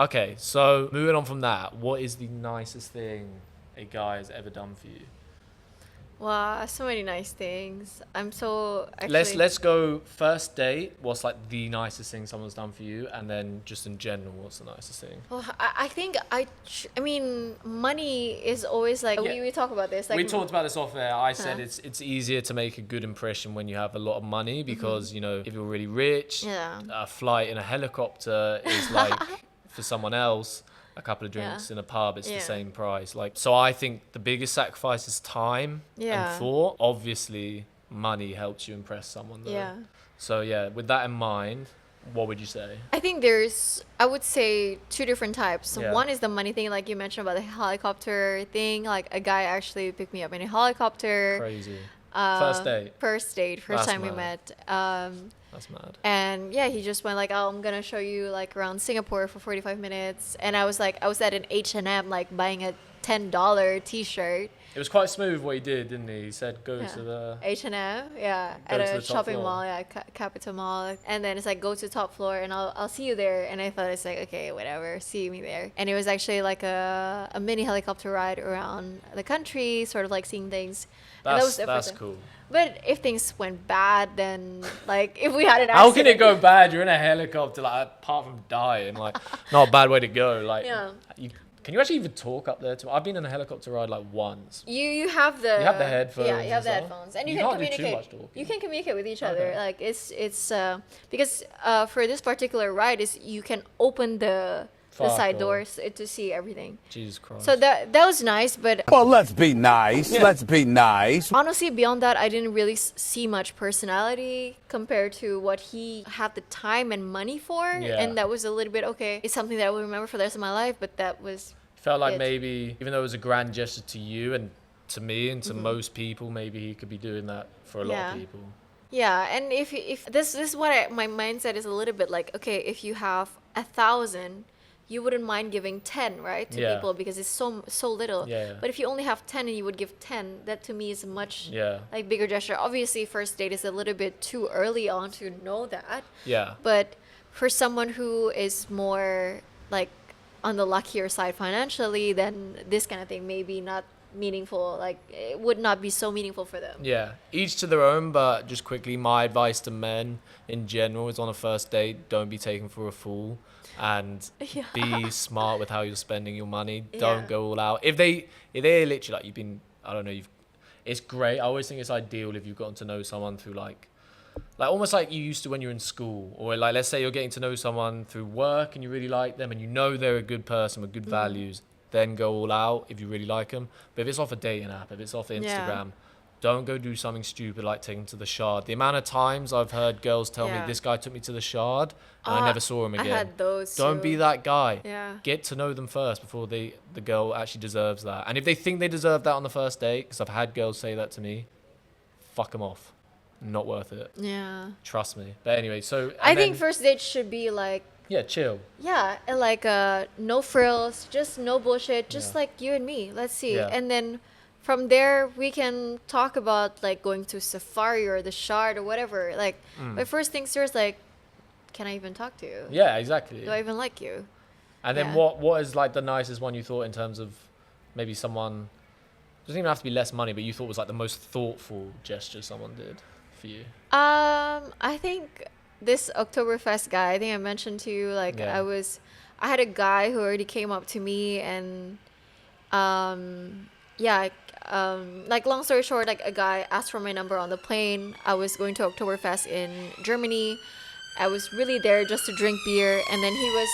Okay, so moving on from that, what is the nicest thing a guy has ever done for you? Wow, so many nice things. I'm so Let's go first date. What's like the nicest thing someone's done for you, and then just in general, what's the nicest thing? Well, I think I mean, money is always like Yeah. we talk about this. Like, We talked about this off air. I said Huh? it's easier to make a good impression when you have a lot of money because you know if you're really rich, Yeah. a flight in a helicopter is like for someone else a couple of drinks Yeah. in a pub. It's the Yeah. same price. Like so, I think the biggest sacrifice is time Yeah. and thought. Obviously, money helps you impress someone though. Yeah. So yeah, with that in mind, what would you say? I think I would say two different types. Yeah. One is the money thing, like you mentioned about the helicopter thing. Like a guy actually picked me up in a helicopter. Crazy. Uh, First date. First date, first That's time we mad. met. That's mad. And yeah, he just went like, "Oh, I'm gonna show you like around Singapore for 45 minutes." And I was like, I was at an H&M like buying a $10 T-shirt. It was quite smooth what he did, didn't he? He said go Yeah. to the H&M, yeah, Go at to a the top shopping floor. mall, yeah, Capital Mall, and then it's like go to top floor, and I'll see you there. And I thought it's like okay, whatever, see me there. And it was actually like a mini helicopter ride around the country, sort of like seeing things. And that was that's everything. cool. But if things went bad, then like if we had an How can accident, it go bad? You're in a helicopter, like apart from dying, like not a bad way to go. Like, Yeah. Can you actually even talk up there? I've been in a helicopter ride like once. You have the headphones Yeah, you have the and stuff? headphones, and you, You can can't do too communicate. much talking. You can communicate with each other. Okay. Like it's because for this particular ride is you can open the Fuck side off. doors to see everything. Jesus Christ. So that was nice, but Well, let's be nice. Yeah. Let's be nice. honestly, beyond that, I didn't really see much personality compared to what he had the time and money for. Yeah. And that was a little bit okay. It's something that I will remember for the rest of my life, but that was Felt like it. maybe, even though it was a grand gesture to you and to me and to Mm-hmm. most people, maybe he could be doing that for a lot Yeah. of people. Yeah, and if this is what my mindset is a little bit like, okay, if you have 1,000, you wouldn't mind giving 10, right, to Yeah. people because it's so little. Yeah. But if you only have 10 and you would give 10, that to me is a much Yeah. like bigger gesture. Obviously, first date is a little bit too early on to know that. Yeah. But for someone who is more like on the luckier side financially, then this kind of thing may be not meaningful. Like it would not be so meaningful for them. Yeah, each to their own, but just quickly, my advice to men in general is on a first date, don't be taken for a fool and Yeah. be smart with how you're spending your money. Yeah. Don't go all out. If they're literally like, I don't know, it's great. I always think it's ideal if you've gotten to know someone through like almost like you used to when you were in school, or like let's say you're getting to know someone through work and you really like them and you know they're a good person with good values, then go all out if you really like them. But if it's off a dating app, if it's off Instagram, don't go do something stupid like taking to the Shard. The amount of times I've heard girls tell me Yeah. this guy took me to the Shard and I never saw him I again. had those. Don't too. be that guy. Yeah. Get to know them first before the girl actually deserves that. And if they think they deserve that on the first date, because I've had girls say that to me, fuck them off. Not worth it. Yeah. Trust me. But anyway, so I and think then- first date should be like, yeah, chill. yeah, and like no frills, just no bullshit, just Yeah. like you and me. Let's see. Yeah. And then from there we can talk about like going to safari or the Shard or whatever. Like, but first things first, like, can I even talk to you? Yeah, exactly. Do I even like you? And then Yeah. what is like the nicest one you thought in terms of maybe someone, doesn't even have to be less money, but you thought was like the most thoughtful gesture someone did for you? I think this Oktoberfest guy, I think I mentioned to you, like Yeah. I had a guy who already came up to me and, yeah, like long story short, like a guy asked for my number on the plane. I was going to Oktoberfest in Germany. I was really there just to drink beer, and then he was,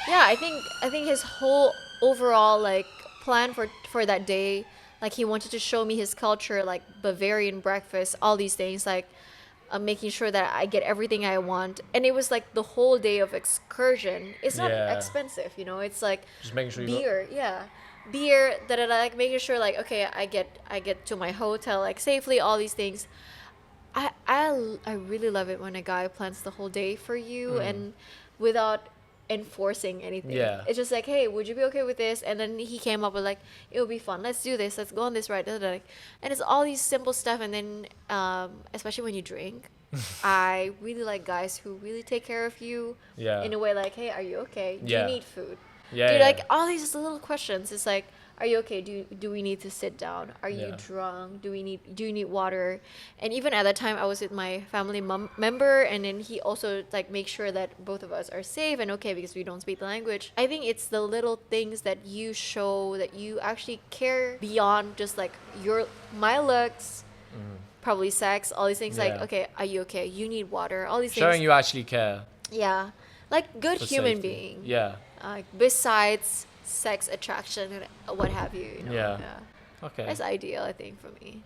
yeah, I think his whole overall like plan for that day, like he wanted to show me his culture, like Bavarian breakfast, all these things, like making sure that I get everything I want. And it was like the whole day of excursion. It's not Yeah. expensive, it's like Just making sure you got, beer, yeah, beer, like making sure like okay, I get to my hotel like safely, all these things. I really love it when a guy plans the whole day for you and without enforcing anything. Yeah. It's just like, hey, would you be okay with this? And then he came up with like, it'll be fun. Let's do this. Let's go on this ride. And it's all these simple stuff. And then, especially when you drink, I really like guys who really take care of you Yeah. in a way like, hey, are you okay? Do Yeah. you need food? Yeah. Dude, yeah. like all these little questions. It's like, are you okay? Do we need to sit down? Are you Yeah. drunk? Do you need water? And even at that time, I was with my family member, and then he also like make sure that both of us are safe and okay because we don't speak the language. I think it's the little things that you show that you actually care beyond just like my looks, probably sex, all these things. Like, Yeah. okay, are you okay? You need water. All these Showing things. you actually care. Yeah, like good for human safety. being. Yeah. Besides sex attraction and what have you. You know? Yeah. Okay. That's ideal, I think, for me.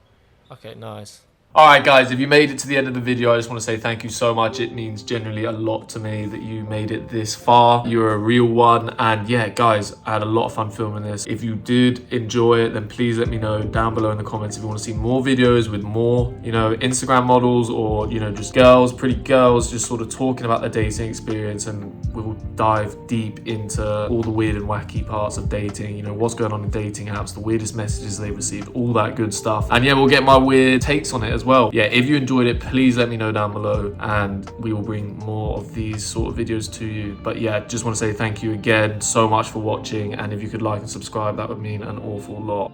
Okay, nice. Alright guys, if you made it to the end of the video, I just want to say thank you so much. It means genuinely a lot to me that you made it this far. You're a real one. And yeah, guys, I had a lot of fun filming this. If you did enjoy it, then please let me know down below in the comments if you want to see more videos with more, you know, Instagram models or, you know, just girls, pretty girls, just sort of talking about their dating experience, and we'll dive deep into all the weird and wacky parts of dating, you know, what's going on in dating apps, the weirdest messages they've received, all that good stuff. And yeah, we'll get my weird takes on it as well. Yeah, if you enjoyed it, please let me know down below and we will bring more of these sort of videos to you. But yeah, just want to say thank you again so much for watching, and if you could like and subscribe, that would mean an awful lot.